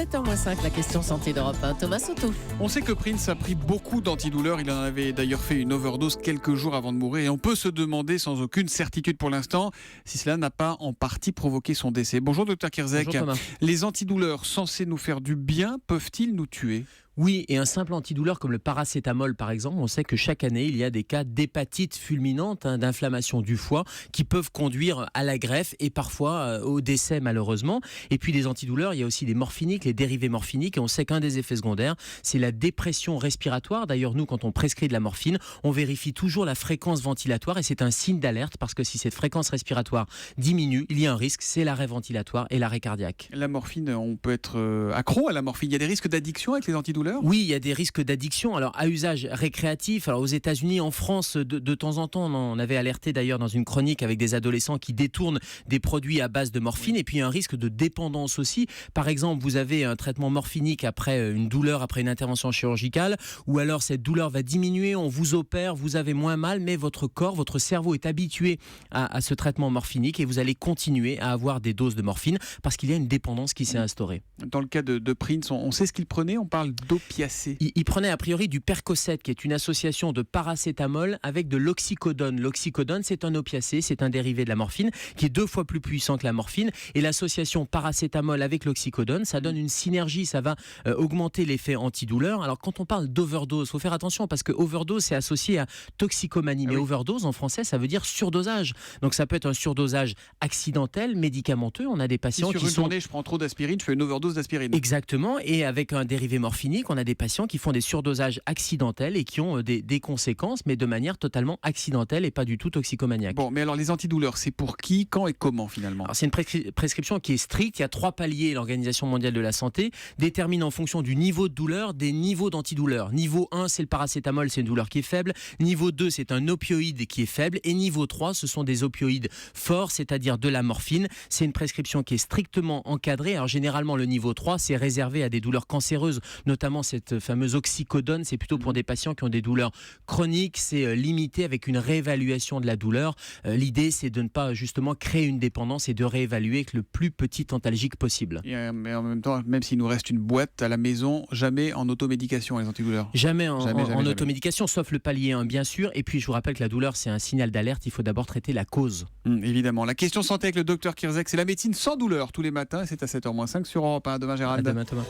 7h-5, la question santé d'Europe 1. Thomas Soto. On sait que Prince a pris beaucoup d'antidouleurs. Il en avait d'ailleurs fait une overdose quelques jours avant de mourir. Et on peut se demander, sans aucune certitude pour l'instant, si cela n'a pas en partie provoqué son décès. Bonjour Dr Kirzek. Bonjour Thomas. Les antidouleurs censés nous faire du bien peuvent-ils nous tuer ? Oui, et un simple antidouleur comme le paracétamol par exemple, on sait que chaque année il y a des cas d'hépatite fulminante, d'inflammation du foie qui peuvent conduire à la greffe et parfois au décès malheureusement. Et puis les antidouleurs, il y a aussi des morphiniques, les dérivés morphiniques, et on sait qu'un des effets secondaires c'est la dépression respiratoire. D'ailleurs nous, quand on prescrit de la morphine, on vérifie toujours la fréquence ventilatoire et c'est un signe d'alerte parce que si cette fréquence respiratoire diminue, il y a un risque, c'est l'arrêt ventilatoire et l'arrêt cardiaque. La morphine, on peut être accro à la morphine. Il y a des risques d'addiction avec les antidouleurs ? Oui, il y a des risques d'addiction. Alors, à usage récréatif, alors aux États-Unis, en France, de temps en temps, on avait alerté d'ailleurs dans une chronique avec des adolescents qui détournent des produits à base de morphine. Et puis, il y a un risque de dépendance aussi. Par exemple, vous avez un traitement morphinique après une douleur, après une intervention chirurgicale, ou alors cette douleur va diminuer, on vous opère, vous avez moins mal, mais votre corps, votre cerveau est habitué à ce traitement morphinique et vous allez continuer à avoir des doses de morphine parce qu'il y a une dépendance qui s'est instaurée. Dans le cas de Prince, on sait ce qu'il prenait, on parle d'opiacés. Il prenait a priori du Percocet, qui est une association de paracétamol avec de l'oxycodone. L'oxycodone, c'est un opiacé, c'est un dérivé de la morphine, qui est 2 fois plus puissant que la morphine. Et l'association paracétamol avec l'oxycodone, ça donne une synergie, ça va augmenter l'effet antidouleur. Alors quand on parle d'overdose, il faut faire attention parce que overdose, c'est associé à toxicomanie. Mais overdose, en français, ça veut dire surdosage. Donc ça peut être un surdosage accidentel, médicamenteux. On a des patients qui sont... Sur une journée, je prends trop d'aspirine, je fais une overdose d'aspirine. Exactement. Et avec un dérivé morphinique, on a des patients qui font des surdosages accidentels et qui ont des conséquences, mais de manière totalement accidentelle et pas du tout toxicomaniaque. Bon, mais alors les antidouleurs, c'est pour qui, quand et comment finalement ? Alors, c'est une prescription qui est stricte. Il y a 3 paliers. L'Organisation mondiale de la santé détermine en fonction du niveau de douleur des niveaux d'antidouleur. Niveau 1, c'est le paracétamol, c'est une douleur qui est faible. Niveau 2, c'est un opioïde qui est faible. Et niveau 3, ce sont des opioïdes forts, c'est-à-dire de la morphine. C'est une prescription qui est strictement encadrée. Alors généralement, le niveau 3, c'est réservé à des douleurs cancéreuses, notamment cette fameuse oxycodone, c'est plutôt pour des patients qui ont des douleurs chroniques, c'est limité avec une réévaluation de la douleur. L'idée, c'est de ne pas justement créer une dépendance et de réévaluer avec le plus petit antalgique possible. Mais en même temps, même s'il nous reste une boîte à la maison, jamais en automédication les antidouleurs. Jamais en automédication, sauf le palier 1 bien sûr. Et puis je vous rappelle que la douleur, c'est un signal d'alerte, il faut d'abord traiter la cause. Évidemment. La question santé avec le Dr Kirzek, c'est la médecine sans douleur tous les matins, et c'est à 7h-5 sur Europe 1. Demain Gérald. À demain Thomas.